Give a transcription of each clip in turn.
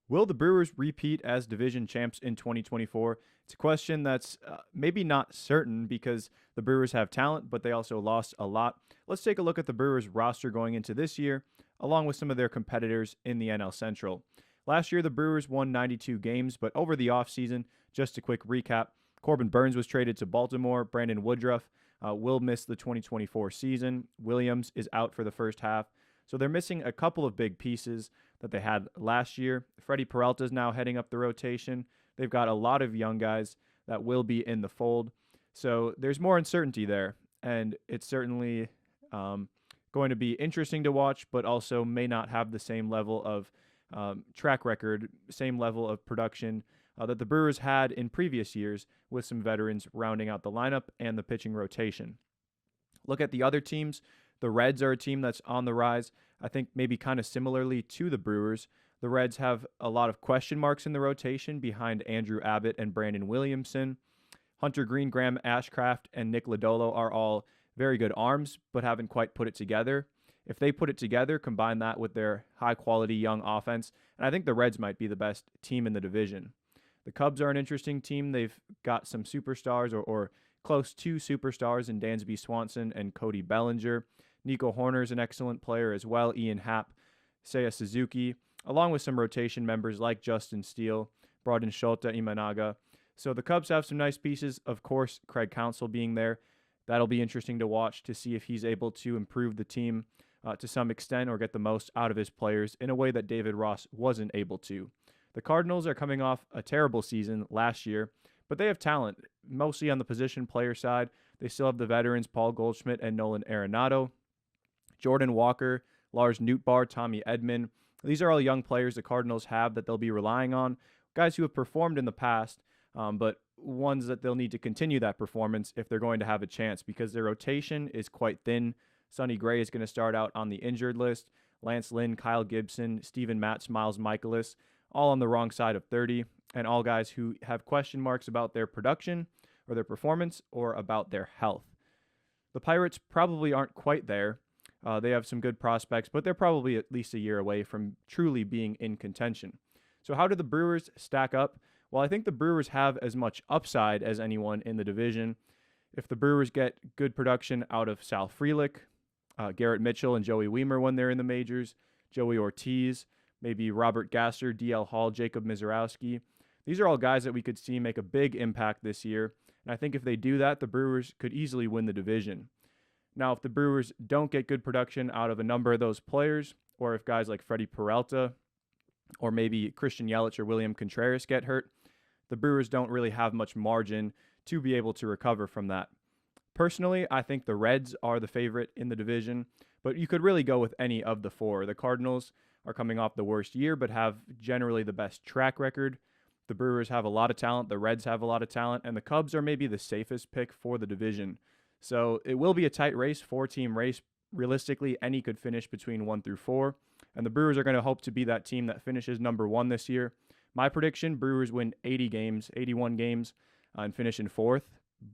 Will the Brewers repeat as division champs in 2024? It's a question that's maybe not certain because the Brewers have talent, but they also lost a lot. Let's take a look at the Brewers roster going into this year, along with some of their competitors in the NL Central. Last year, the Brewers won 92 games, but over the offseason, just a quick recap, Corbin Burnes was traded to Baltimore. Brandon Woodruff will miss the 2024 season. Williams is out for the first half. So they're missing a couple of big pieces that they had last year. Freddie Peralta is now heading up the rotation. They've got a lot of young guys that will be in the fold. So there's more uncertainty there. And it's certainly going to be interesting to watch, but also may not have the same level of track record, same level of production that the Brewers had in previous years with some veterans rounding out the lineup and the pitching rotation. Look at the other teams. The Reds are a team that's on the rise. I think maybe kind of similarly to the Brewers. The Reds have a lot of question marks in the rotation behind Andrew Abbott and Brandon Williamson. Hunter Green, Graham Ashcraft, and Nick Lodolo are all very good arms, but haven't quite put it together. If they put it together, combine that with their high-quality young offense, and I think the Reds might be the best team in the division. The Cubs are an interesting team. They've got some superstars or close to superstars in Dansby Swanson and Cody Bellinger. Nico Horner is an excellent player as well. Ian Happ, Seiya Suzuki, along with some rotation members like Justin Steele, Braden Schulte, Imanaga. So the Cubs have some nice pieces. Of course, Craig Counsell being there. That'll be interesting to watch to see if he's able to improve the team to some extent or get the most out of his players in a way that David Ross wasn't able to. The Cardinals are coming off a terrible season last year, but they have talent, mostly on the position player side. They still have the veterans Paul Goldschmidt and Nolan Arenado. Jordan Walker, Lars Nootbaar, Tommy Edman. These are all young players the Cardinals have that they'll be relying on. Guys who have performed in the past, but ones that they'll need to continue that performance if they're going to have a chance because their rotation is quite thin. Sonny Gray is going to start out on the injured list. Lance Lynn, Kyle Gibson, Steven Matz, Miles Michaelis, all on the wrong side of 30, and all guys who have question marks about their production or their performance or about their health. The Pirates probably aren't quite there. They have some good prospects, but they're probably at least a year away from truly being in contention. So how do the Brewers stack up? Well, I think the Brewers have as much upside as anyone in the division. If the Brewers get good production out of Sal Frelick, Garrett Mitchell, and Joey Wiemer when they're in the majors, Joey Ortiz, maybe Robert Gasser, DL Hall, Jacob Mizorowski. These are all guys that we could see make a big impact this year. And I think if they do that, the Brewers could easily win the division. Now, if the Brewers don't get good production out of a number of those players, or if guys like Freddie Peralta or maybe Christian Yelich or William Contreras get hurt, the Brewers don't really have much margin to be able to recover from that. Personally, I think the Reds are the favorite in the division, but you could really go with any of the four. The Cardinals are coming off the worst year, but have generally the best track record. The Brewers have a lot of talent, the Reds have a lot of talent, and the Cubs are maybe the safest pick for the division. So it will be a tight race, four-team race. Realistically, any could finish between 1 through 4, and the Brewers are going to hope to be that team that finishes number 1 this year. My prediction, Brewers win 80 games, 81 games, and finish in 4th,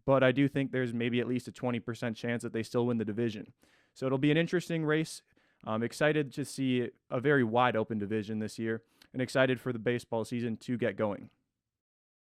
but I do think there's maybe at least a 20% chance that they still win the division. So it'll be an interesting race. I'm excited to see a very wide open division this year and excited for the baseball season to get going.